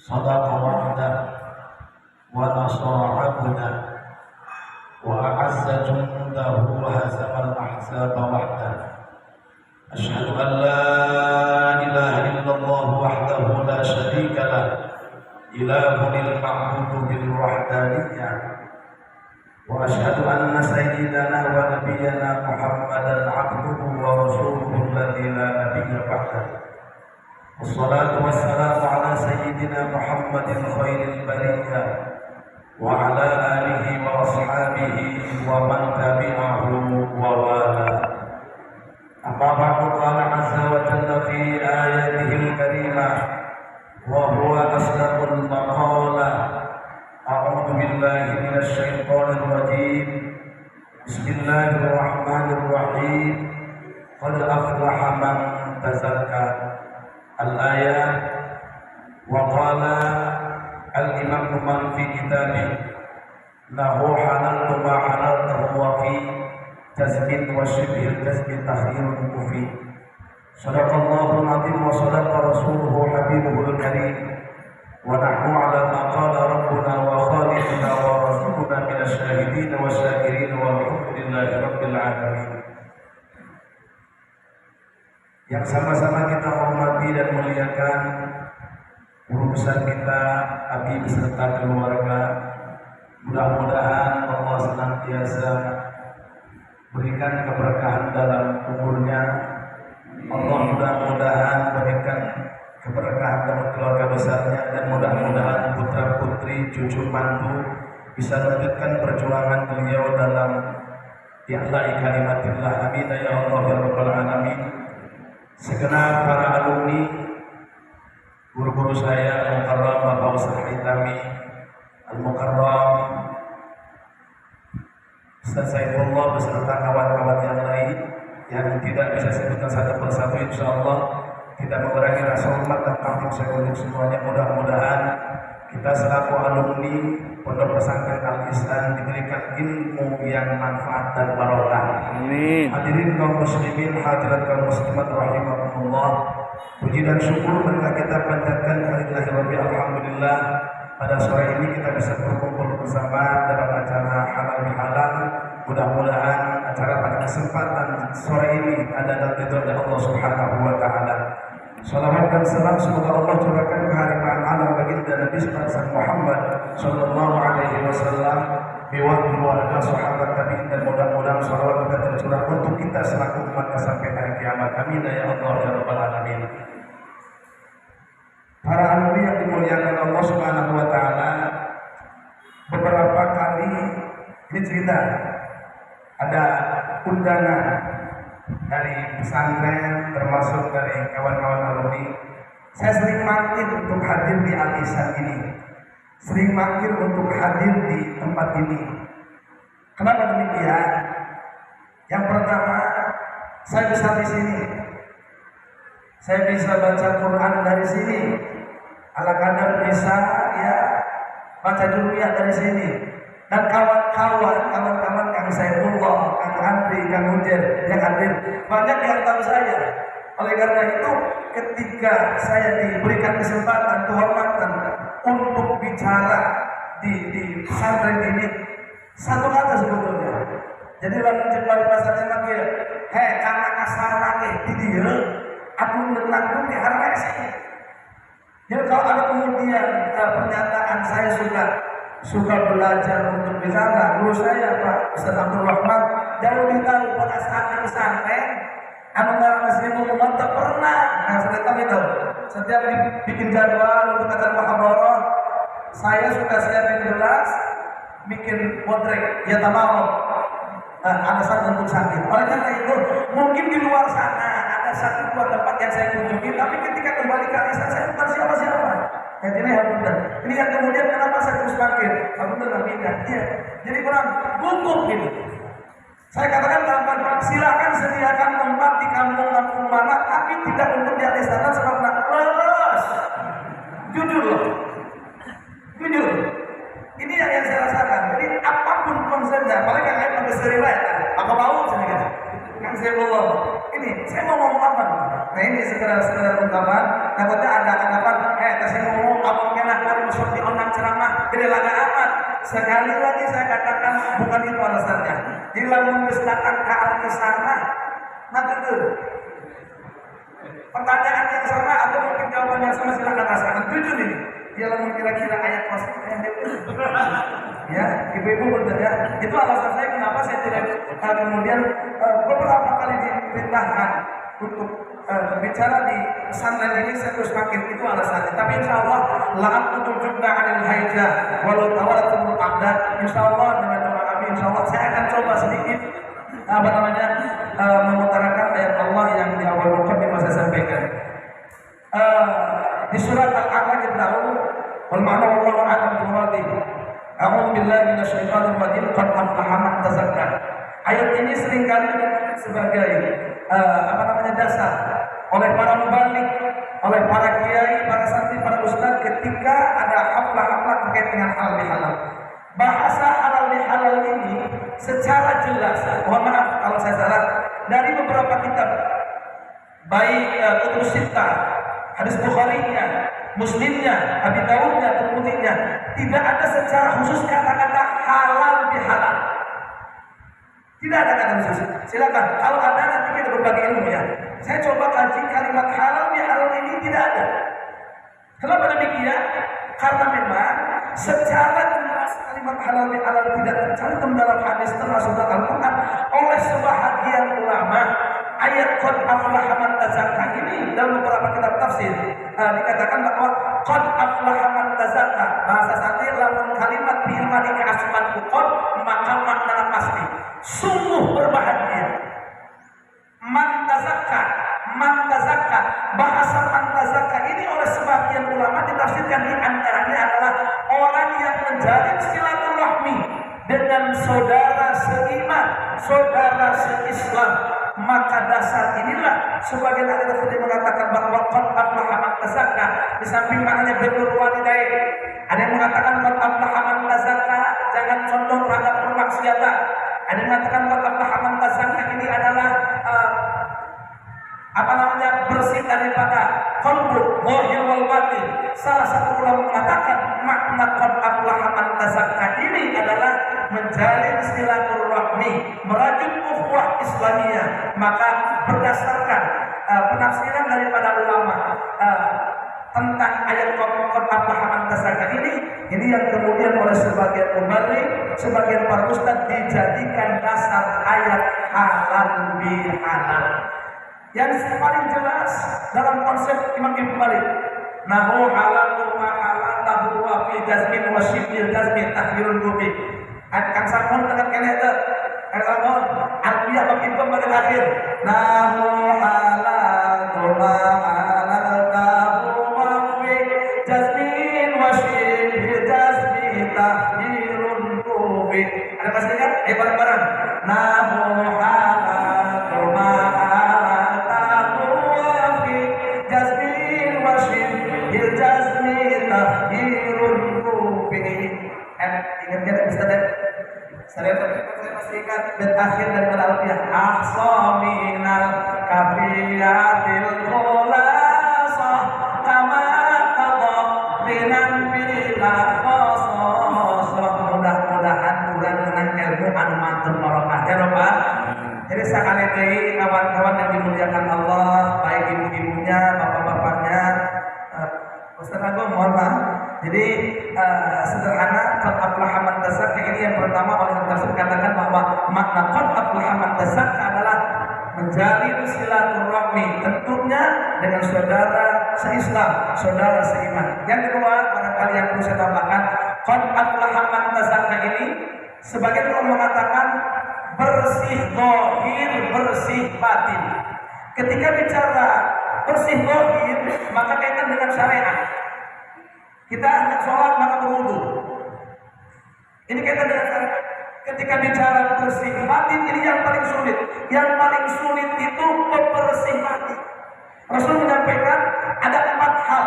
صدق وعده ونصر عبده وأعز جنده وهزم الأحزاب وحده. أشهد أن لا إله إلا الله وحده لا شريك له إله المعبود بالوحدانية. وأشهد أن سيدنا ونبينا محمدا عبده ورسوله الذي لا نبي بعده. والصلاة والسلام على سيدنا محمد خير البرية وعلى آله وأصحابه ومن تبعه ووالاه. أما بعد قال عز وجل في آياته الكريمة وهو أصدق المقالة: أعوذ بالله من الشيطان الرجيم. بسم الله الرحمن الرحيم. قد أفلح من تزكى. الآيات. وقال الإمام من في كتابه له حللت ما حللته وفي تزكية وشبه التزكية تخير مفيد. صدق الله العظيم وصدق رسوله حبيبه الكريم. ونحن على ما قال ربنا وخالقنا ورسولنا من الشاهدين والشاكرين والحمد لله رب العالمين. Yang sama-sama kita hormati dan muliakan guru besar kita, abi beserta keluarga. Mudah-mudahan Allah senantiasa berikan keberkahan dalam umurnya. Allah mudah-mudahan berikan keberkahan dalam keluarga besarnya, dan mudah-mudahan putra putri, cucu mantu bisa melanjutkan perjuangan beliau dalam i'la'i kalimatillah. Amin ya Allah ya rabbal alamin. Segenap para alumni, guru-guru saya Al-Mukarram Bapak Ustaz Hitami, Al-Mukarram Ustaz Saifullah beserta kawan-kawan yang lain yang tidak bisa sebutkan satu persatu, insyaallah tidak mengurangi rasa hormat dan takdim saya untuk semuanya. Mudah-mudahan kita selaku alumni Pondok Pesantren Al-Ihsan diberikan ilmu yang manfaat dan barokah. Amin. Hadirin kaum muslimin, hadirat kaum muslimat rahimakumullah. Puji dan syukur marilah kita panjatkan kehadirat alhamdulillah. Pada sore ini kita bisa berkumpul bersama dalam acara halal bihalal. Mudah-mudahan acara pada kesempatan sore ini adalah ridha Allah Subhanahu wa taala. Salawat dan salam semoga Allah curahkan kehadiran alam baginda Nabi Muhammad sallallahu alaihi wasallam, biwaktu keluarga, sahabat tabi'in, dan mudah-mudahan salawat kita tercurah untuk kita selaku umat sampai hari kiamat. Amin ya Allah ya rabbal alamin. Para alumni yang dimuliakan Allah Subhanahu wa taala, beberapa kali ini cerita ada undangan dari pesantren, termasuk dari kawan-kawan alumni. Saya sering manggil untuk hadir di Al-Ihsan ini, sering manggil untuk hadir di tempat ini. Kenapa demikian? Yang pertama, saya bisa di sini, saya bisa baca Quran dari sini, ala kadar bisa ya baca Jum'iyah dari sini. Dan kawan-kawan Kang Saifullah, Kang Andri, Kang Ujer yang hadir banyak yang tahu saya. Oleh karena itu, ketika saya diberikan kesempatan, kehormatan untuk bicara di pesantren ini, satu kata sebetulnya. Jadi lalu jemari pasarnya manggil, hei karena kasar lagi di dia, aku menanggung di harga saya. Jadi kalau ada kemudian pernyataan saya suka belajar untuk bicara, guru saya Pak Ustaz Abdul Rahman jauh lebih tahu pada saat di pesantren masih Muhammad tak pernah. Nah, saya tahu setiap bikin jadwal untuk kata muhadarah, saya suka siapin gelas, bikin bodrek, ya tak mau alasan untuk sakit. Oleh karena itu, mungkin di luar sana ada satu dua tempat yang saya kunjungi, tapi ketika kembali ke Al-Ihsan saya bukan siapa-siapa. Yang ini alhamdulillah. Ini yang kemudian kenapa saya terus panggil? Alhamdulillah pindah. Iya. Jadi kurang gugup gitu. Saya katakan gampang, silakan sediakan tempat di kampung-kampung mana, tapi tidak untuk di Al-Ihsan sebab nak lolos. Jujur loh. Jujur. Ini yang saya rasakan. Jadi apapun konsepnya, apalagi yang lain sampai seriwayat, apa mau saya kata. Kang Saifullah, ini saya mau ngomong apa? Nah ini sekedar ungkapan, takutnya ada anggapan, saya mau ngomong apa mungkin lah, sekali lagi saya katakan bukan itu alasannya. Jadi lamun geus datang ka al-kisana, nanti tuh pertanyaan yang sama atau mungkin jawaban yang sama silakan rasakan. Tujuh nih. Dia lamun kira-kira ayat pasti ya, ibu-ibu benar ya. Itu alasan saya kenapa saya tidak kemudian beberapa kali diperintahkan untuk bicara di pesantren ini saya terus makin itu alasannya. Tapi insya Allah la'at tutujubna anil haija walau tawalatul aqda. Insya Allah dengan doa kami insya Allah saya akan coba sedikit mengutarakan ayat Allah yang di awal mukadimah saya sampaikan. Di surat Al-A'raf kita tahu wal ma'na wallahu a'lam bi-muradih. A'udzu billahi minasyaitonir rajim. Qad aflaha man tazakka. Ayat ini seringkali sebagai dasar oleh para mubalik, oleh para kiai, para santri, para ustaz ketika ada haflah-haflah terkait dengan halal bihalal. Bahasa halal bihalal ini secara jelas, mohon maaf kalau saya salah, dari beberapa kitab baik kutub sittah, hadis Bukhari-nya, Muslimnya, Abi Dawud-nya, Tirmidzi-nya, tidak ada secara khusus kata-kata halal bihalal. Tidak ada kata khusus. Silakan. Kalau ada nanti kita berbagi ilmu ya. Saya coba kaji kalimat halal bihalal ini tidak ada. Kenapa demikian? Karena memang secara jelas kalimat halal bihalal tidak tercantum dalam hadis termasuk dalam Al-Quran oleh sebahagian ulama. Ayat qad aflaha man tazakka ini dalam beberapa kitab tafsir dikatakan bahwa qad aflaha man tazakka, bahasa santri lamun kalimat bi ilmani asuman qad maka makna pasti sungguh berbahagia. Man tazakka, bahasa man tazakka ini oleh sebagian ulama ditafsirkan di antaranya adalah orang yang menjalin silaturahmi dengan saudara seiman, saudara seislam. Maka dasar inilah sebagian ahli tafsir mengatakan bahwa qad aflaha man tazakka di samping maknanya birrul walidain. Ada yang mengatakan qad aflaha man tazakka jangan condong terhadap permaksiatan. Ada yang mengatakan qad aflaha man tazakka ini adalah bersih daripada qalbu zahir wal batin. Salah satu ulama mengatakan makna qad aflaha man tazakka ini adalah menjalin silaturahmi, merajut ukhuwah Islamiyah. Maka berdasarkan penafsiran daripada ulama tentang ayat qad aflaha man tazakka ini yang kemudian oleh sebagian mubalik, sebagian para ustaz dijadikan dasar ayat halal bihalal. Yang paling jelas dalam konsep Imam Ibnu Malik, nahu halal ma halal tahu wa fi jazmin wa shibbil jazmin tahdhirul gubi. Kan sampun tekan kene teh. Kan sampun alfiyah bab Ibnu bagian akhir. Nahu halal ma halal tahu wa fi jazmin wa shibbil jazmin tahdhirul gubi. Ada pastinya? Bareng-bareng. Nahu halal ma ingat Ustaz ya? Saya masih ingat bait akhir daripada alfiyah ahsaminal kafiyatil khulasa kama qada binan bila khososah. Mudah-mudahan urang menang ilmu anu mantep barokah ya Pak. Jadi sakali deui kawan-kawan yang dimuliakan Allah, baik ibu-ibunya, bapak-bapaknya, Ustaz Agung mohon maaf. Jadi sederhana qad aflaha man tazakka ini yang pertama oleh tafsir katakan bahwa makna qad aflaha man tazakka adalah menjalin silaturahmi tentunya dengan saudara seislam, saudara seiman. Yang kedua barangkali yang perlu saya tambahkan, qad aflaha man tazakka ini sebagian ulama mengatakan bersih zahir, bersih batin. Ketika bicara bersih zahir maka kaitan dengan syariat. Kita hendak sholat maka berwudu. Ini kaitan dengan syariat. Ketika bicara bersih batin ini yang paling sulit. Yang paling sulit itu membersih batin. Rasul menyampaikan ada 4 hal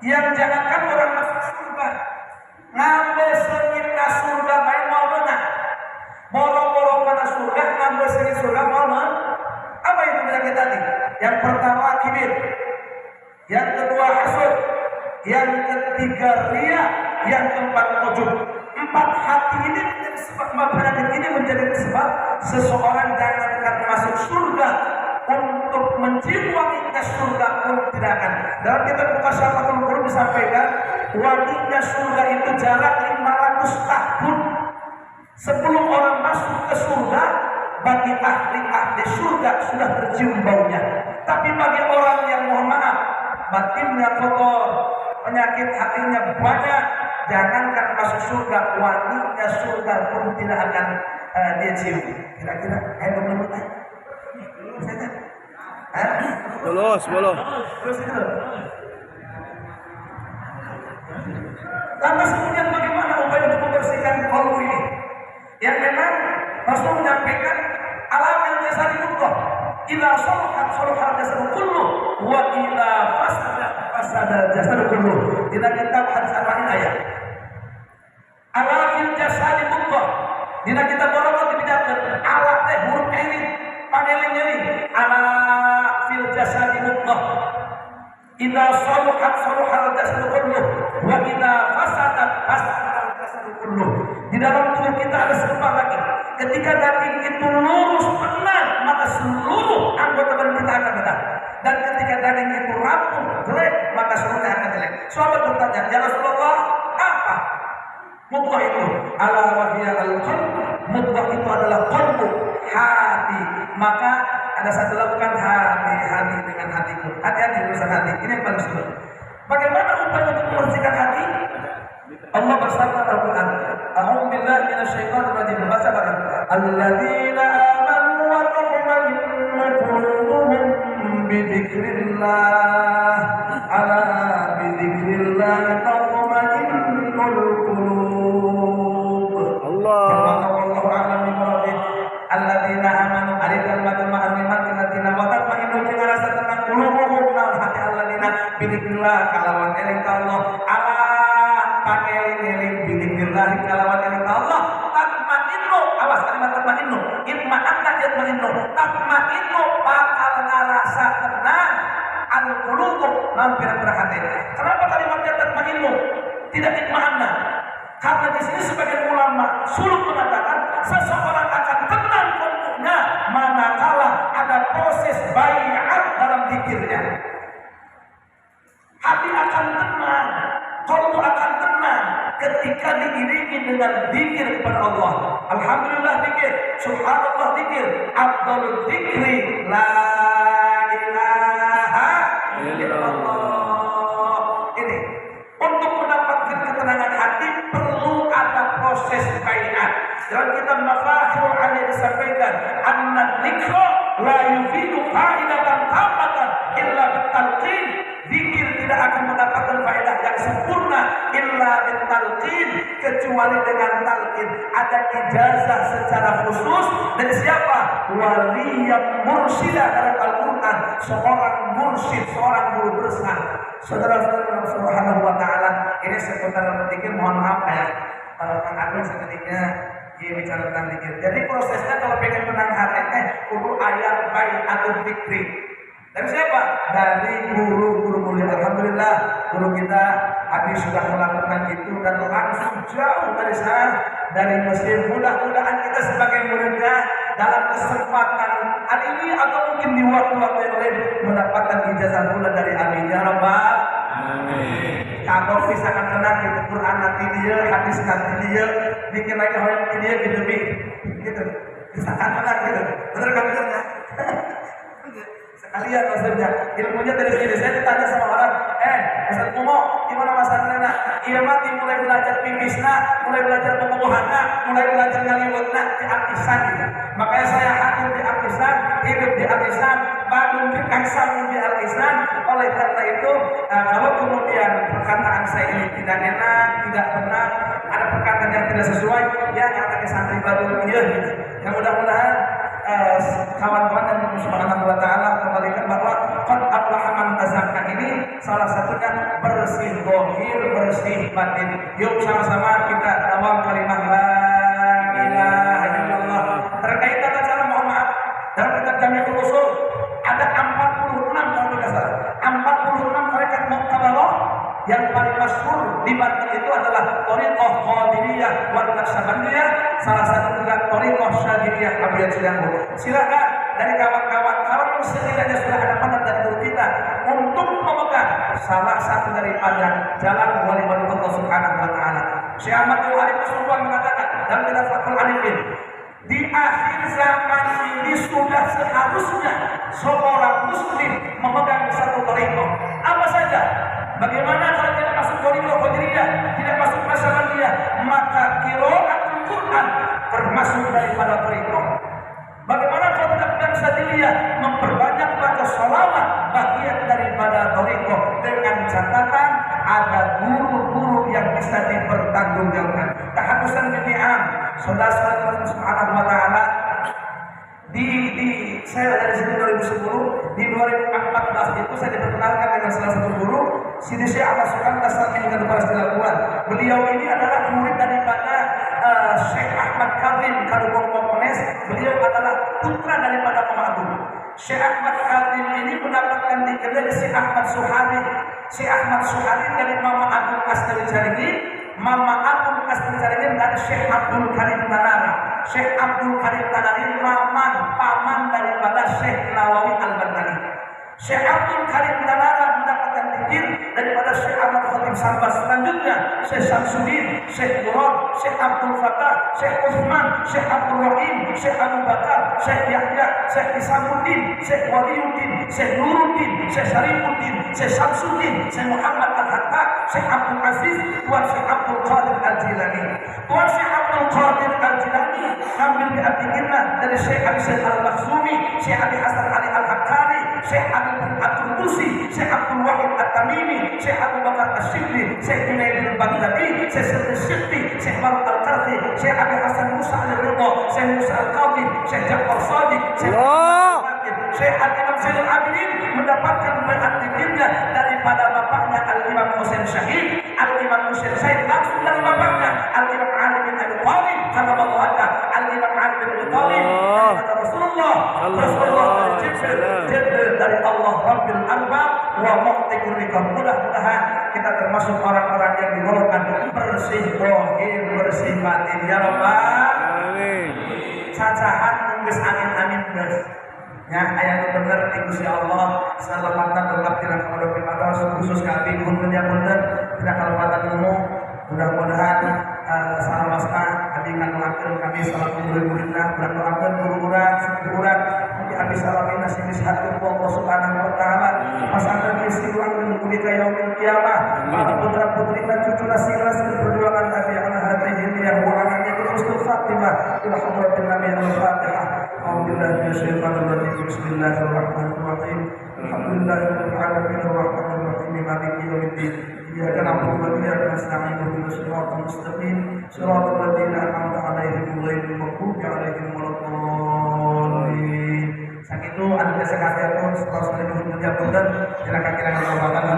yang jangankan orang masuk surga, ngambil sengit ke surga baik mau menang. Boro-boro pada surga ngambil sengit surga mau menang. Apa itu penyakit tadi? Yang pertama kibir, yang kedua hasud, yang ketiga riya, yang keempat ujub. Empat hati ini menjadi sebab, penyakit ini menjadi sebab seseorang jangankan masuk surga, untuk mencium wanginya surga pun tidak akan. Dalam kitab Muqasyafatul Qulub disampaikan, wanginya surga itu jarak 500 tahun. Sebelum orang masuk ke surga, bagi ahli surga sudah tercium baunya. Tapi bagi orang yang mohon maaf, batinnya kotor, penyakit hatinya banyak, jangankan masuk surga, wanginya surga pun tidak akan dia cium. Kira-kira kayak begitu. Bolos. Terus itu. Lantas kemudian bagaimana upaya untuk membersihkan kalbu ini? Yang memang Rasul menyampaikan alamil jasad mudghah. Idza salahat jasad kullu wa idza fasada jasad kullu. Kita kitab hadis arba'in ayat. Alamil jasad mudghah. Dina kita borokot dibidakeun ala teh huruf elit pangeling nyeri ala fil jasad mudghah. Idza salahat jasad kullu wa idza fasada jasad kullu. Di dalam tubuh kita ada sifat lagi. Ketika daging itu lurus benar, maka seluruh anggota badan kita akan benar. Dan ketika daging itu rapuh, jelek, maka seluruhnya akan jelek. Sahabat bertanya, ya Rasulullah, apa mudghah itu? Ala wahya al-qalb. Mudghah itu adalah qalbu, hati. Maka ada satu lakukan hati dengan hatiku. Hati-hati urusan hati. Ini yang paling sulit. Bagaimana upaya untuk membersihkan hati? Allah bersabda dalam Al-Quran, A'udzu billahi minasyaitonir rajim. Baca bareng. Alladzina amanu wa tatma'innu qulubuhum bi dzikrillah. Ala bi dzikrillah tatma'innul qulub. Wallahu a'lam bishawab. Alladzina amanu ari kalimatun ma'animan alladzina wa tatma'innu jeung rasa tenang qulubuhum naon hati alladzina bi dzikrillah kalawan eling ka Allah. Eling bidzikrillah kalawan eling Allah tatma'innu. Awas kalimat tatma'innu, itma'anna tatma'innu bakal ngarasa tenang al-qulubu lan pirang-pirang hati. Kenapa kalimatnya tatma'innu tidak itma'anna? Karena di sini sebagian ulama suluk mengatakan seseorang akan tenang qalbunya manakala ada proses bai'at dalam zikirnya. Hati akan tenang, qalbu akan tenang ketika diiringi dengan zikir kepada Allah. Alhamdulillah zikir, subhanallah zikir, afdhalul dzikri la ilaha illallah. Ini untuk mendapatkan ketenangan hati perlu ada proses bai'at. Dalam kitab Mafakhirul Aliyah disampaikan, anna dzikra la yufidu faidatan tamatan illa bitalqin. Zikir tidak akan mendapatkan faedah yang sempurna illa bitalqin, kecuali dengan talqin. Ada ijazah secara khusus dari siapa? Waliyam mursyida dalam Al-Quran, seorang mursyid, seorang guru besar. Saudara-saudara subhanahu wa ta'ala, ini seputar zikir, mohon maaf ya Kang Agus seketika dia bicara tentang zikir. Jadi prosesnya kalau pengen tenang hati kudu ayat bai'atul dzikri. Dari siapa? Dari guru-guru mulia. Alhamdulillah guru kita habis sudah melakukan itu dan langsung jauh dari sana, dari Mesir. Mudah-mudahan kita sebagai muridnya dalam kesempatan hari ini atau mungkin di waktu-waktu yang lain mendapatkan ijazah pula dari amin ya rabbal alamin. Kalau bisa akan tenang gitu, Quran nanti dia, hadis nanti dia, bikin lagi orang dia gitu bisa akan tenang gitu. Benar kan benernya? Kalian maksudnya ilmunya dari sini. Saya ditanya sama orang, Ustaz Kumo gimana masalahnya? Iya mati mulai belajar pipisna, mulai belajar pembuahannya, mulai belajar ngaliwutna di Al-Ihsan gitu. Makanya saya hadir di Al-Ihsan, hidup di Al-Ihsan, bangun di Kaisam di Al-Ihsan. Oleh karena itu, kalau kemudian perkataan saya ini tidak enak, tidak benar, ada perkataan yang tidak sesuai, ya kata santri baru gitu. Yang mudah-mudahan kawan-kawan dan subhanahu wa ta'ala kembalikan bahwa qad aflaha man tazakka ini salah satunya bersih zahir, bersih batin. Yuk sama-sama kita awam kalimat la ilaha illallah. Terkait tata cara mohon maaf, dalam kitab Jami'ul Usul ada 46 kalau tidak salah, 46 tarekat muqtabalah yang yang paling masyhur di Banten itu adalah Thariqah Qadiriyah wal Naqsabandiyah, salah satu juga Thariqah Syadziliyah Abiyat Cilambu. Silakan dari kawan-kawan kalau setidaknya sudah ada mandat dari guru kita untuk memegang salah satu daripada jalan wali-wali Allah Subhanahu wa taala. Syekh Ahmad Al-Harith Rasulullah mengatakan dalam kitab Fathul Arifin, di akhir zaman ini sudah seharusnya seorang muslim memegang satu thariqah. Apa saja? Bagaimana kalau tidak masuk thariqah Qadiriyah, tidak masuk Naqsabandiyah, maka qiraatul Quran termasuk daripada thariqah. Bagaimana kalau tidak pegang Syadziliyah, memperbanyak baca sholawat bagian daripada thariqah, dengan catatan ada guru-guru yang bisa dipertanggungjawabkan. Tahadusan bi'am, saudara-saudara Subhanahu wa taala, saya dari sini 2010, di 2014 itu saya diperkenalkan dengan salah satu guru, Sidi Syekh Ahmad Sukanta Samin Labuan. Beliau ini adalah murid daripada Syekh Ahmad Kadzim Kalubong Kompones. Beliau adalah putra daripada Mama Agung. Syekh Ahmad Kadzim ini mendapatkan dikenal dari Syekh Ahmad Suhari. Syekh Ahmad Suhari dari Mama Agung Astri Caringin, Mama Agung Astri Caringin dari Syekh Abdul Karim Tanara. Syekh Abdul Karim Tanari paman daripada Syekh Nawawi Al-Bantani. Syekh Abdul Karim Tanara mendapatkan dikir daripada Syekh Ahmad Khatib Sambas. Selanjutnya Syekh Samsudin, Syekh Murad, Syekh Abdul Fattah, Syekh Uthman, Syekh Abdul Rahim, Syekh Abu Bakar, Syekh Yahya, Syekh Isamuddin, Syekh Waliuddin, Syekh Nuruddin, Syekh Syarifuddin, Syekh Samsudin, Syekh Muhammad Al-Hatta, Syekh Abdul Aziz, Tuan Syekh Abdul Qadir Al-Jilani. Tuan Syekh Abdul Qadir Al-Jilani ambil diartikannya dari Syekh Abi Said Al-Makhzumi, Syekh Abi Hasan Ali Al-Haqqani, Syekh Abi Abdul Tusi, Syekh Abdul Wahid At-Tamimi, Syekh Abu Bakar As-Siddi, Syekh Junaid Al-Baghdadi, Syekh Siti Syekhi, Syekh Maruf Al-Qarfi, Syekh Abi Hasan Musa Al-Ridha, Syekh Musa Al-Qadhi, Syekh Ja'far Shadiq, Syekh Syekh Al-Imam Zainul Abidin mendapatkan beraktifnya daripada bapaknya Al-Imam Husain Syahid, Al-Imam Husain Syahid langsung dari bapaknya Al-Imam Ali bin Abi Thalib, karena bapaknya Al-Imam Ali bin Abi Thalib kata Rasulullah Jibril dari Allah Rabbil Arbab wa Muqtiqur Rikam. Mudah-mudahan kita termasuk orang-orang yang digolongkan bersih zahir, bersih batin ya Rabbal alamin. Cacahan nunggus amin guys. Ya, ayat bener di Gusti Allah, selamatan tetap tidak kepada ibadah khusus kami pun dia bener tidak kelewatan umum. Mudah-mudahan salamasta kami ngalakeun kami salam murid-muridna, mudah-mudahan guru-guruan mungkin abis salamin nasi bishatul Allah Subhanahu wa taala pasangkan istilah menunggu ka yaumil qiyamah. Para putra-putri dan cucu nasilas perjuangan Nabi ala hadhihi yang mu'ananya husnul khatimah ila hadratin Nabi al-Fatihah. Alhamdulillah minasyaitonir rajim. Bismillahirrahmanirrahim. Alhamdulillahirabbil alamin arrahmanir rahim maliki yaumiddin. Iyyaka na'budu wa iyyaka nasta'in ihdinas siratal mustaqim siratal ladzina an'amta 'alaihim ghairil maghdubi 'alaihim waladdallin. Sakitu anu biasa kabeh setelah sudah dihukum dia punten silakan kiranya bapak dan